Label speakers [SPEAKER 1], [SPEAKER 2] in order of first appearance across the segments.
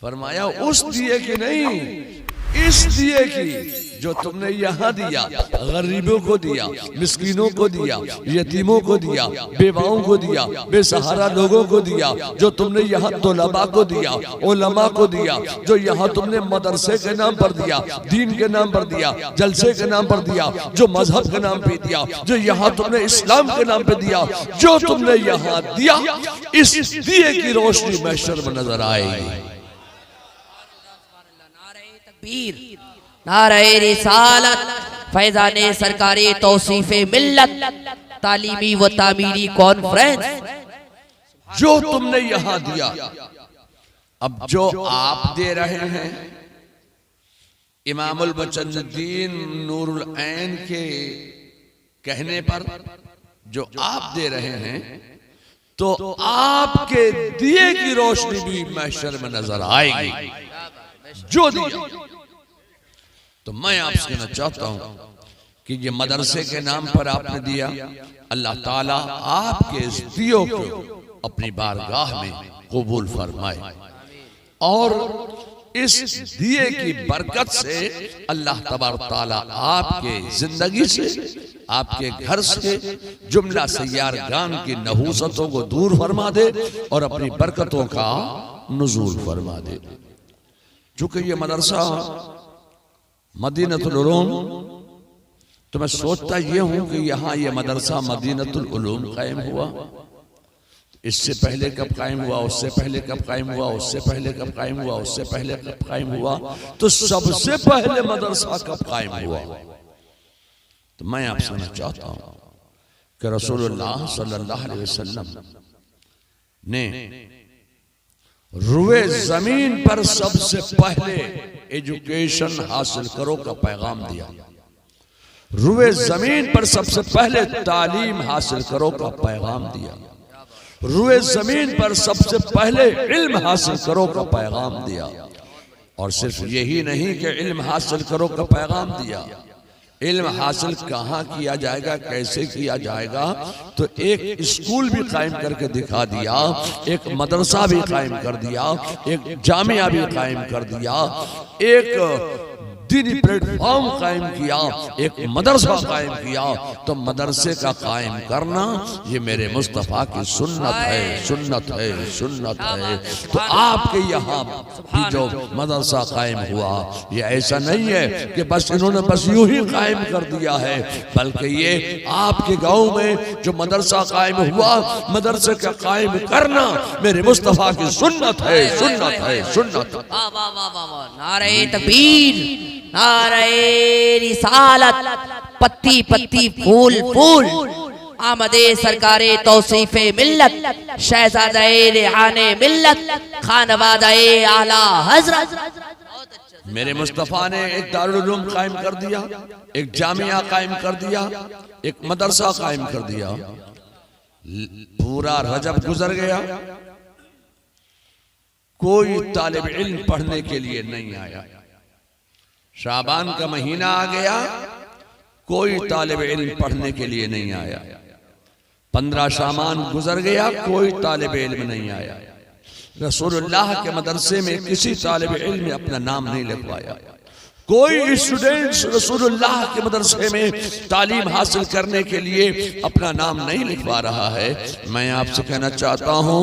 [SPEAKER 1] फरमाया उस दिए की नहीं, इस दिए की जो तुमने यहाँ दिया, गरीबों को दिया, मिस्कीनों को दिया, यतीमों को दिया, बेवाओं को दिया, बेसहारा लोगों को दिया, जो तुमने यहाँ तोलबा को दिया, उलमा को दिया, जो यहाँ तुमने मदरसे के नाम पर दिया, दीन के नाम पर दिया, जलसे के नाम पर दिया, जो मजहब के नाम पे दिया, जो यहाँ तुमने इस्लाम के नाम पे दिया, जो तुमने यहाँ दिया, इस दिए की रोशनी महशर में नजर आएगी।
[SPEAKER 2] नारे रिसालत, फैजाने सरकारी तौसीफे मिल्लत, तालीमी व तामीरी कॉन्फ्रेंस,
[SPEAKER 1] जो तुमने यहां दिया, अब जो आप दे रहे हैं, इमामुल मुजद्दिदीन नूरुल ऐन के कहने पर जो आप दे रहे हैं, तो आपके दिए की रोशनी भी महशर में नजर आएगी। जो दिया, तो मैं आपसे कहना चाहता हूं कि ये मदरसे के नाम पर आपने दिया, अल्लाह ताला आपके इस दियों को अपनी बारगाह में कबूल फरमाए, और इस दिए की बरकत से अल्लाह तबारक ताला आपके जिंदगी से, आपके घर से जुमला सय्यारगान की नहूसतों को दूर फरमा दे और अपनी बरकतों का नुज़ूल फरमा दे। चूंकि ये मदरसा मदीनतुल उलूम, तो मैं सोचता ये हूं कि यहाँ ये मदरसा मदीनतुल उलूम कायम हुआ, इससे पहले कब कायम हुआ, उससे पहले कब कायम हुआ, उससे पहले कब कायम हुआ, उससे पहले कब कायम हुआ, तो सबसे पहले मदरसा कब कायम हुआ? तो मैं आपसे कहना चाहता हूं कि रसूलुल्लाह सल्लल्लाहु अलैहि वसल्लम ने रुए जमीन पर सबसे पहले एजुकेशन हासिल करो का पैगाम दिया। रुए जमीन पर सबसे पहले तालीम हासिल करो का पैगाम दिया। रुए जमीन पर सबसे पहले इल्म हासिल करो का पैगाम दिया। और सिर्फ यही नहीं कि इल्म हासिल करो का पैगाम दिया, इल्म हासिल कहाँ किया जाएगा, कैसे किया जाएगा, तो एक स्कूल भी कायम करके दिखा दिया, एक मदरसा भी कायम कर दिया, एक जामिया भी कायम कर दिया, एक दीनी प्लेटफॉर्म कायम किया, एक मदरसा कायम किया। तो मदरसे का कायम करना ये मेरे मुस्तफ़ा की सुन्नत है, सुन्नत है, सुन्नत है। तो आपके यहाँ भी जो मदरसा कायम हुआ, ये ऐसा नहीं है कि बस इन्होंने बस यूं ही कायम कर दिया है, बल्कि ये आपके गांव में जो मदरसा कायम हुआ, मदरसे का कायम करना मेरे मुस्तफ़ा की सुन्नत है, सुन्नत है, सुन्नत।
[SPEAKER 2] नारे तकबीर, नारे रिसालत, पत्ती पत्ती फूल फूल, आमदे सरकारे तौसीफे मिल्लत, शहजादे रिहाने मिल्लत, खानवादे आला हजरत।
[SPEAKER 1] मेरे मुस्तफ़ा ने एक दारुल उलूम कायम कर दिया, एक जामिया कायम कर दिया, एक मदरसा कायम कर दिया। पूरा रजब गुजर गया, कोई तालिब इल्म पढ़ने के लिए नहीं आया। शाबान का महीना आ गया, कोई तालिब इल्म पढ़ने के लिए नहीं आया। 15 शाबान गुजर गया, कोई तालिब इल्म नहीं आया। रसूलुल्लाह के मदरसे में किसी तालिब इल्म ने अपना नाम नहीं लिखवाया। कोई स्टूडेंट्स रसूलुल्लाह के मदरसे में तालीम हासिल करने के लिए अपना नाम नहीं लिखवा रहा है। मैं आपसे कहना चाहता हूँ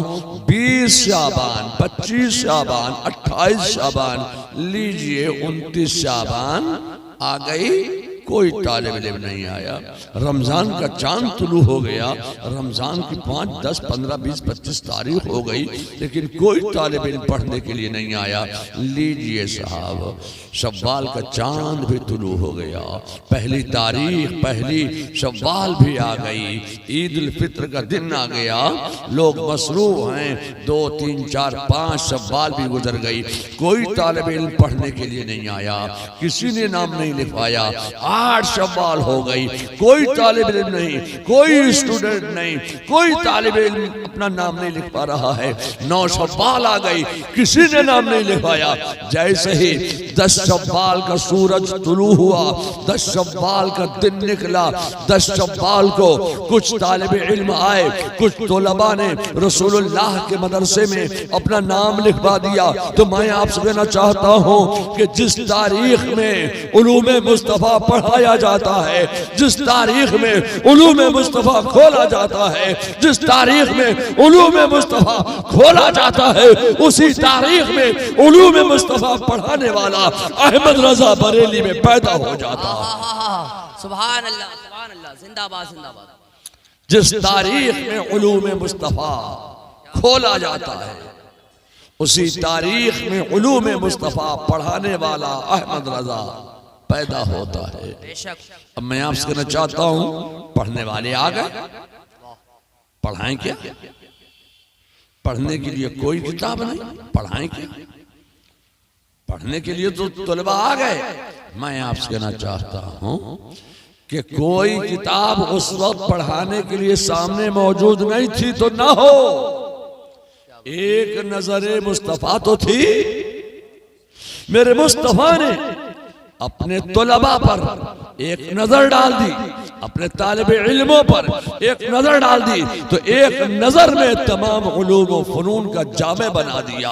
[SPEAKER 1] 20 शाबान, 25 शाबान, 28 शाबान लीजिए, 29 शाबान आ गई, कोई तालिब इल्म नहीं आया। रमजान का चांद तुलू हो गया, रमजान की 5, 10, 15, 20, 25 तारीख हो गई, लेकिन कोई तालिब इल्म पढ़ने के लिए नहीं आया। लीजिए साहब, शव्वाल का चांद भी तुलू हो गया, पहली तारीख, पहली शव्वाल भी आ गई, ईद उल फित्र का दिन आ गया, लोग मसरूफ हैं, 2, 3, 4, 5 शव्वाल भी गुजर गई, कोई तालिब इल्म पढ़ने के लिए नहीं आया, किसी ने नाम नहीं लिखवाया। 8 शव्वाल हो गई, कोई तालिब इल्म नहीं, कोई स्टूडेंट नहीं, कोई तालिब इल्म अपना नाम नहीं लिख पा रहा है। 9 शव्वाल आ गई, किसी ने नाम नहीं लिखवाया। जैसे ही 10 शव्वाल का सूरज तुलू हुआ, 10 शव्वाल का दिन निकला, 10 शव्वाल को कुछ तालिब इल्म आए, कुछ तोलबा ने रसूलुल्लाह के मदरसे में अपना नाम लिखवा दिया। तो मैं आपसे कहना चाहता हूँ कि जिस तारीख में उलूमे मुस्तफ़ा पढ़ाया जाता है, जिस तारीख में उलूमे मुस्तफ़ा खोला जाता है, जिस तारीख में उलूमे मुस्तफ़ा खोला जाता है, उसी तारीख में उलूमे मुस्तफ़ा पढ़ाने वाला अहमद रजा बरेली में पैदा हो जाता है।
[SPEAKER 2] सुभान अल्लाह, सुभान अल्लाह, जिंदाबाद जिंदाबाद।
[SPEAKER 1] जिस तारीख में उलूमे मुस्तफ़ा खोला जाता है, उसी तारीख में उलूमे मुस्तफ़ा पढ़ाने वाला अहमद रजा पैदा होता है। अब मैं आपसे कहना चाहता हूं, पढ़ने वाले आ गए, पढ़ाएं क्या? पढ़ने के लिए कोई किताब नहीं, पढ़ाएं क्या? पढ़ने के लिए तो तलबा आ गए। मैं आपसे कहना चाहता हूं कि कोई किताब उस वक्त पढ़ाने के लिए सामने मौजूद नहीं थी तो ना हो, एक नजरे मुस्तफा तो थी। मेरे मुस्तफा ने अपने तलबा पर एक नजर डाल दी, अपने तालिब इल्मों पर एक नजर डाल दी, तो एक नजर में तमाम उलूम व फनून का जामे बना दिया।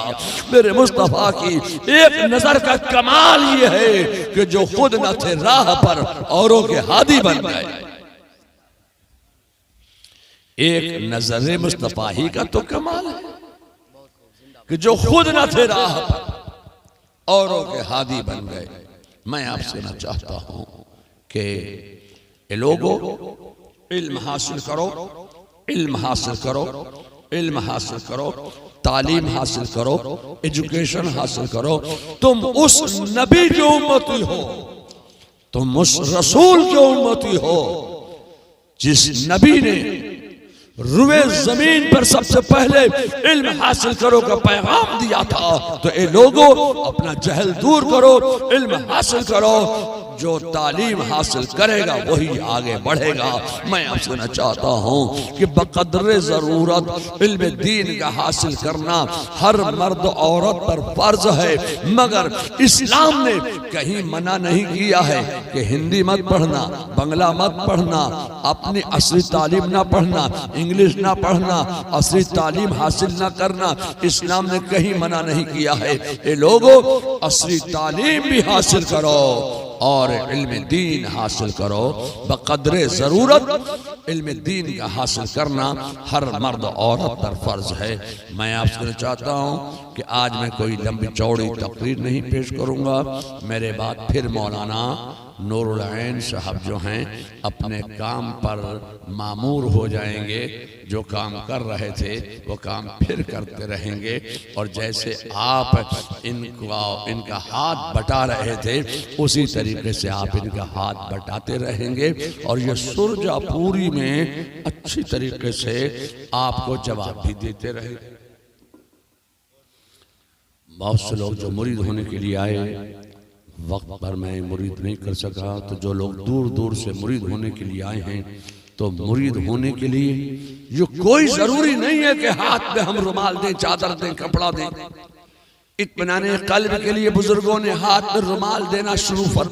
[SPEAKER 1] मेरे मुस्तफा की एक नजर का कमाल ये है कि जो खुद न थे राह पर औरों के हादी बन गए। एक नजर मुस्तफा ही का तो कमाल है कि जो खुद न थे राह पर औरों के हादी बन गए। मैं आपसे कहना चाहता हूं कि ये लोगों, इल्म हासिल करो, इल्म हासिल करो, इल्म हासिल करो, तालीम हासिल करो, एजुकेशन हासिल करो। तुम उस नबी की उम्मती हो, तुम उस रसूल की उम्मती हो जिस नबी ने रुए जमीन पर सबसे पहले इल्म हासिल करो का पैगाम दिया था। तो ये लोगों, अपना जहल दूर करो, इल्म हासिल करो। जो तालीम हासिल करेगा वही आगे बढ़ेगा। मैं आपसे कहना चाहता हूँ कि बक़द्रे ज़रूरत इल्म दीन का हासिल करना हर मर्द औरत पर फर्ज है, मगर इस्लाम ने कहीं मना नहीं किया है कि हिंदी मत पढ़ना, बंगला मत पढ़ना, अपनी असली तालीम ना पढ़ना, इंग्लिश ना पढ़ना, असली तालीम हासिल ना करना। इस्लाम ने कहीं मना नहीं किया है। ये लोगों, असली तालीम भी हासिल करो और इल्म दीन हासिल करो। बक़द्रे ज़रूरत इल्म दीन का हासिल करना हर मर्द औरत पर फर्ज है। मैं आपसे कहना चाहता हूँ कि आज मैं कोई लंबी चौड़ी तकरीर नहीं पेश करूँगा। मेरे बाद फिर मौलाना नूरुल ऐन साहब जो हैं अपने काम पर मामूर हो जाएंगे। जो काम कर रहे थे वो काम फिर करते रहेंगे, और जैसे आप इनका हाथ बटा रहे थे उसी तरीके से आप इनका हाथ बटाते रहेंगे, और ये सुरजापुरी में अच्छी तरीके से आपको जवाब भी देते रहेंगे। बहुत से लोग जो मुरीद होने के लिए आए, वक्त पर मैं मुरीद नहीं कर सका, तो जो लोग दूर दूर से मुरीद होने के लिए आए हैं, तो मुरीद होने के लिए ये कोई जरूरी नहीं है कि हाथ में हम रुमाल दें, चादर दें, कपड़ा दें। इत्मीनाने क़ल्ब के लिए बुजुर्गों ने हाथ में रुमाल देना शुरू फरमा